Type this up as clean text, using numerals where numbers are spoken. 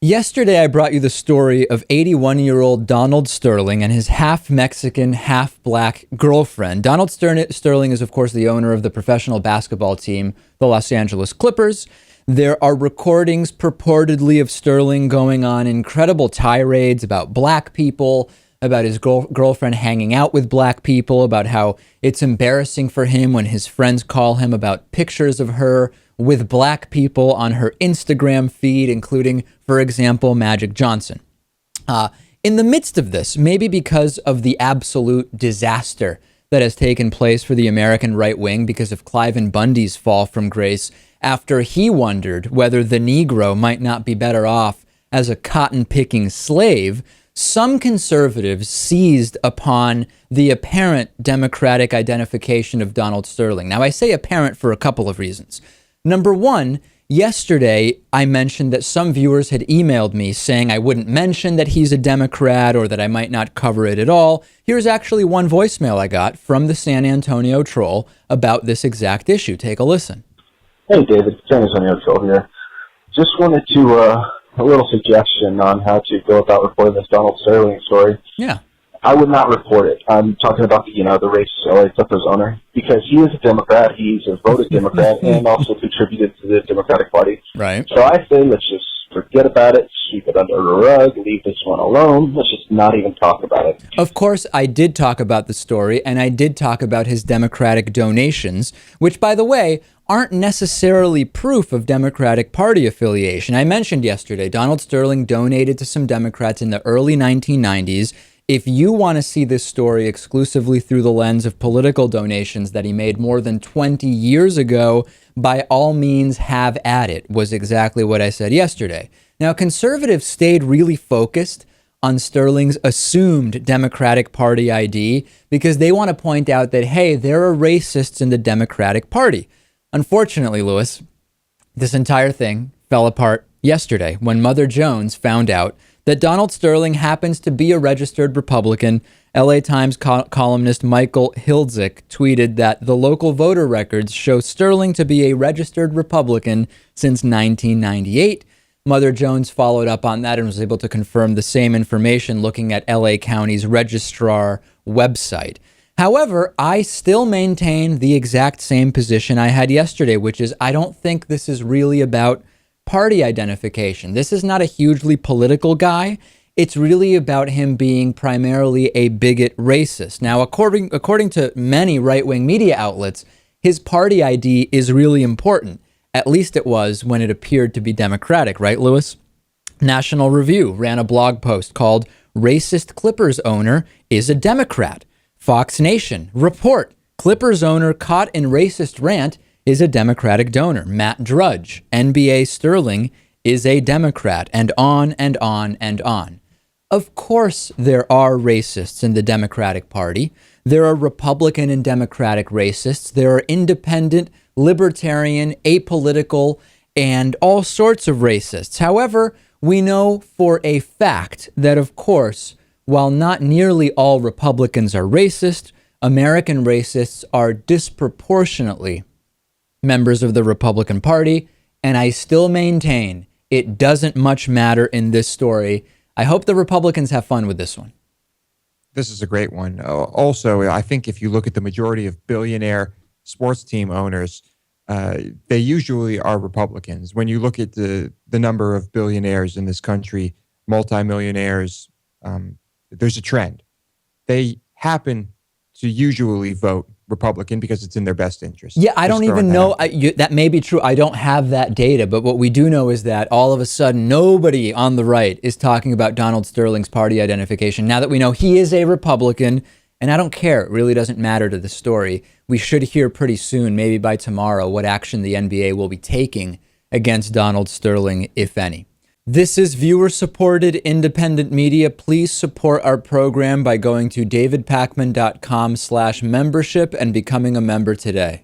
Yesterday, I brought you the story of 81-year-old Donald Sterling and his half-Mexican, half-black girlfriend. Donald Sterling is, of course, the owner of the professional basketball team, the Los Angeles Clippers. There are recordings purportedly of Sterling going on incredible tirades about black people, about his girlfriend hanging out with black people, about how it's embarrassing for him when his friends call him about pictures of her with black people on her Instagram feed, including, for example, Magic Johnson. In the midst of this, maybe because of the absolute disaster that has taken place for the American right wing because of Cliven Bundy's fall from grace after he wondered whether the Negro might not be better off as a cotton-picking slave, some conservatives seized upon the apparent Democratic identification of Donald Sterling. Now, I say apparent for a couple of reasons. Number one, yesterday I mentioned that some viewers had emailed me saying I wouldn't mention that he's a Democrat or that I might not cover it at all. Here's actually one voicemail I got from the San Antonio Troll about this exact issue. Take a listen. Hey, David, San Antonio Troll here. Just wanted to, a little suggestion on how to go about reporting this Donald Sterling story. Yeah. I would not report it. I'm talking about the racist LA Clippers owner, because he is a Democrat. He's a voted Democrat and also contributed to the Democratic Party. Right. So I say let's just forget about it, sweep it under the rug, leave this one alone. Let's just not even talk about it. Of course, I did talk about the story, and I did talk about his Democratic donations, which, by the way, aren't necessarily proof of Democratic Party affiliation. I mentioned yesterday, Donald Sterling donated to some Democrats in the early 1990s. If you want to see this story exclusively through the lens of political donations that he made more than 20 years ago, by all means have at it, was exactly what I said yesterday. Now, conservatives stayed really focused on Sterling's assumed Democratic Party ID because they want to point out that, hey, there are racists in the Democratic Party. Unfortunately, Lewis, this entire thing fell apart yesterday when Mother Jones found out that Donald Sterling happens to be a registered Republican. LA Times columnist Michael Hildzik tweeted that the local voter records show Sterling to be a registered Republican since 1998. Mother Jones followed up on that and was able to confirm the same information looking at LA County's registrar website. However, I still maintain the exact same position I had yesterday, which is I don't think this is really about party identification. This is not a hugely political guy. It's really about him being primarily a bigot racist. Now, according to many right-wing media outlets, his party ID is really important. At least it was when it appeared to be Democratic, right, Lewis? National Review ran a blog post called "Racist Clippers Owner is a Democrat." Fox Nation report, Clippers owner caught in racist rant is a Democratic donor. Matt Drudge, NBA Sterling is a Democrat, and on and on and on. Of course, there are racists in the Democratic Party. There are Republican and Democratic racists. There are independent, libertarian, apolitical, and all sorts of racists. However, we know for a fact that, of course, while not nearly all Republicans are racist, American racists are disproportionately members of the Republican Party, and I still maintain it doesn't much matter in this story. I hope the Republicans have fun with this one. This is a great one. Also, I think if you look at the majority of billionaire sports team owners, they usually are Republicans. When you look at the number of billionaires in this country, multimillionaires, there's a trend. They happen to usually vote Republican because it's in their best interest. Yeah, I don't even know. That may be true. I don't have that data, but what we do know is that all of a sudden, nobody on the right is talking about Donald Sterling's party identification. Now that we know he is a Republican, and I don't care, it really doesn't matter to the story. We should hear pretty soon, maybe by tomorrow, what action the NBA will be taking against Donald Sterling, if any. This is viewer-supported independent media. Please support our program by going to davidpakman.com/membership and becoming a member today.